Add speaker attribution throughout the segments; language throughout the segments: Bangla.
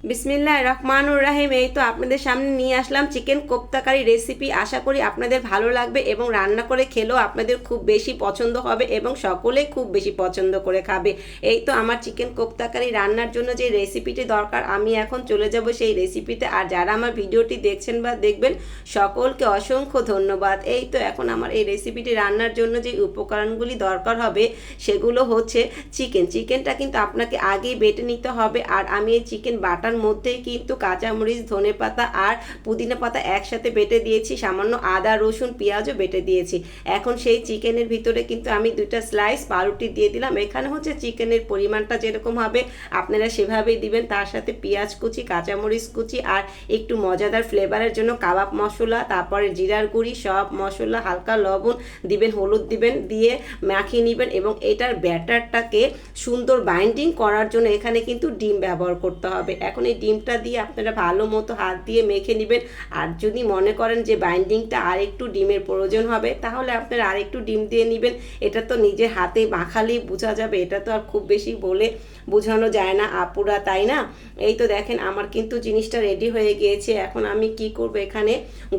Speaker 1: বিসমিল্লাহির রহমানুর রহিম। এই তো আপনাদের সামনে নিয়ে আসলাম চিকেন কোপ্তা কারি রেসিপি। আশা করি আপনাদের ভালো লাগবে এবং রান্না করে খেলেও আপনাদের খুব বেশি পছন্দ হবে এবং সকলেই খুব বেশি পছন্দ করে খাবে। এই তো আমার চিকেন কোপ্তা কারি রান্নার জন্য যে রেসিপিটি দরকার, আমি এখন চলে যাব সেই রেসিপিতে। আর যারা আমার ভিডিওটি দেখছেন বা দেখবেন সকলকে অসংখ্য ধন্যবাদ। এই তো এখন আমার এই রেসিপিটি রান্নার জন্য যে উপকরণগুলি দরকার হবে সেগুলো হচ্ছে চিকেনটা কিন্তু আপনাকে আগেই বেটে নিতে হবে। আর আমি এই চিকেন বাটার মধ্যেই কিন্তু কাঁচামরিচ, ধনেপাতা আর পুদিনা পাতা একসাথে বেটে দিয়েছি, সামান্য আদা, রসুন, পেঁয়াজও বেটে দিয়েছি। এখন সেই চিকেনের ভিতরে কিন্তু আমি 2টা স্লাইস পাউরুটি দিয়ে দিলাম। এখানে হচ্ছে চিকেনের পরিমাণটা যেরকম হবে আপনারা সেভাবেই দিবেন। তার সাথে পেঁয়াজ কুচি, কাঁচামরিচ কুচি আর একটু মজাদার ফ্লেভারের জন্য কাবাব মশলা, তারপরে জিরার গুঁড়ি, সব মশলা, হালকা লবণ দিবেন, হলুদ দিবেন, দিয়ে মাখিয়ে নেবেন। এবং এটার ব্যাটারটাকে সুন্দর বাইন্ডিং করার জন্য এখানে কিন্তু ডিম ব্যবহার করতে হবে। এখন এই ডিমটা দিয়ে আপনারা ভালো মতো হাত দিয়ে মেখে নেবেন। আর যদি মনে করেন যে বাইন্ডিংটা আর একটু ডিমের প্রয়োজন হবে তাহলে আপনারা আরেকটু ডিম দিয়ে নেবেন। এটা তো নিজের হাতে মাখালেই বোঝা যাবে, এটা তো আর খুব বেশি বলে বোঝানো যায় না আপুরা, তাই না? এই তো দেখেন আমার কিন্তু জিনিসটা রেডি হয়ে গিয়েছে। এখন আমি কি করব, এখানে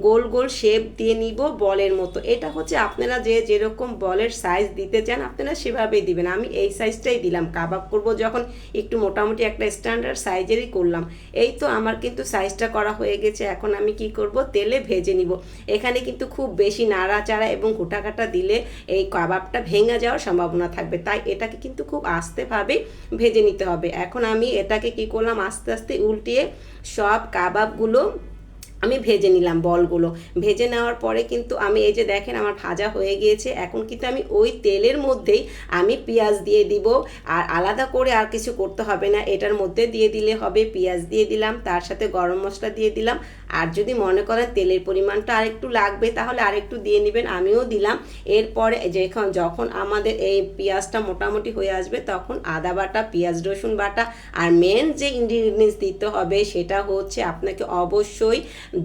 Speaker 1: গোল গোল শেপ দিয়ে নিব বলের মতো। এটা হচ্ছে আপনারা যে যেরকম বলের সাইজ দিতে চান আপনারা সেভাবেই দিবেন। আমি এই সাইজটাই দিলাম, কাবাব করব যখন একটু মোটামুটি একটা স্ট্যান্ডার্ড সাইজেরই করলাম। এই তো আমার কিন্তু সাইজটা করা হয়ে গেছে। এখন আমি কি করব, তেলে ভেজে নিব। এখানে কিন্তু খুব বেশি নাড়াচাড়া এবং ঘুটাঘাটা দিলে এই কাবাবটা ভেঙে যাওয়ার সম্ভাবনা থাকবে, তাই এটাকে কিন্তু খুব আস্তেভাবে ভেজে নিতে হবে। এখন আমি এটাকে কি করলাম, আস্তে আস্তে উল্টিয়ে সব কাবাবগুলো আমি ভেজে নিলাম। বলগুলো ভেজে নেওয়ার পরে কিন্তু আমি এই যে দেখেন আমার ভাজা হয়ে গিয়েছে। এখন কিন্তু আমি ওই তেলের মধ্যেই আমি পেঁয়াজ দিয়ে দিব। আর আলাদা করে আর কিছু করতে হবে না, এটার মধ্যে দিয়ে দিলে হবে। পেঁয়াজ দিয়ে দিলাম, তার সাথে গরম মশলা দিয়ে দিলাম। আর যদি মনে করেন তেলের পরিমাণটা আরেকটু লাগবে তাহলে আরেকটু দিয়ে নেবেন, আমিও দিলাম। এরপরে যখন আমাদের এই পেঁয়াজটা মোটামুটি হয়ে আসবে তখন আদা বাটা, পেঁয়াজ রসুন বাটা আর মেন যে ইনগ্রিডিয়েন্টস দিতে হবে সেটা হচ্ছে আপনাকে অবশ্যই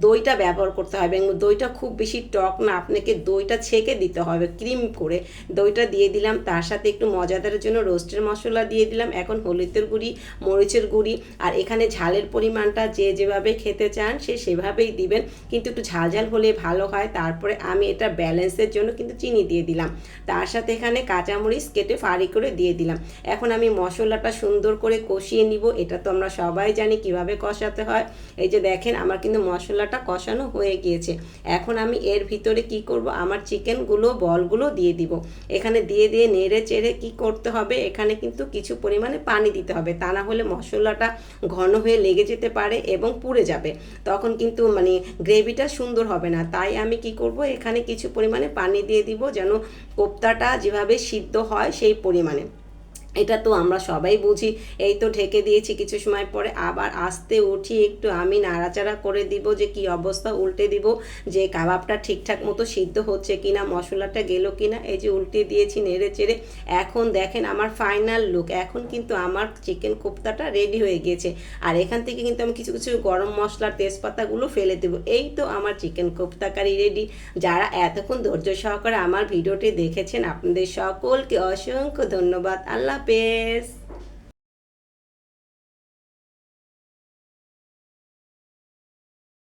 Speaker 1: দইটা ব্যবহার করতে হবে। এবং দইটা খুব বেশি টক না, আপনাকে দইটা ছেঁকে দিতে হবে ক্রিম করে। দইটা দিয়ে দিলাম, তার সাথে একটু মজাদারের জন্য রোস্টের মশলা দিয়ে দিলাম। এখন হলুদের গুঁড়ি, মরিচের গুঁড়ি আর এখানে ঝালের পরিমাণটা যে যেভাবে খেতে চান সে সেভাবেই দিবেন, কিন্তু একটু ঝাল ঝাল হলে ভালো হয়। তারপরে আমি এটা ব্যালেন্সের জন্য কিন্তু চিনি দিয়ে দিলাম। তার সাথে এখানে কাঁচামরিচ কেটে ফাড়ি করে দিয়ে দিলাম। এখন আমি মশলাটা সুন্দর করে কষিয়ে নিব। এটা তো আমরা সবাই জানি কিভাবে কষাতে হয়। এই যে দেখেন আমার কিন্তু মশলাটা কষানো হয়ে গিয়েছে। এখন আমি এর ভিতরে কি করব, আমার চিকেনগুলো বলগুলো দিয়ে দিব। এখানে দিয়ে দিয়ে নেড়ে চেড়ে কি করতে হবে, এখানে কিন্তু কিছু পরিমাণে পানি দিতে হবে, তা না হলে মশলাটা ঘন হয়ে লেগে যেতে পারে এবং পুড়ে যাবে, তখন কিন্তু গ্রেভিটা সুন্দর হবে না। তাই আমি কি করব, এখানে কিছু পরিমাণে পানি দিয়ে দিব যেন কোপ্তাটা যেভাবে সিদ্ধ হয় সেই পরিমাণে। এটা তো আমরা সবাই বুঝি। এই তো ঢেকে দিয়েছি, কিছু সময় পরে আবার আস্তে উঠিয়ে একটু আমি নাড়াচাড়া করে দিব যে কি অবস্থা, উল্টে দিব যে কাবাবটা ঠিকঠাক মতো সিদ্ধ হচ্ছে কিনা, মশলাটা গেল কিনা। এই যে উল্টে দিয়েছি নেড়ে চেড়ে। এখন দেখেন আমার ফাইনাল লুক। এখন কিন্তু আমার চিকেন কোপ্তাটা রেডি হয়ে গিয়েছে। আর এখান থেকে কিন্তু আমি কিছু কিছু গরম মশলার তেজপাতাগুলো ফেলে দেবো। এই তো আমার চিকেন কোপ্তা কারি রেডি। যারা এতক্ষণ ধৈর্য সহকারে আমার ভিডিওটি দেখেছেন আপনাদের সকলকে অসংখ্য ধন্যবাদ। আল্লাহ হাফেজ।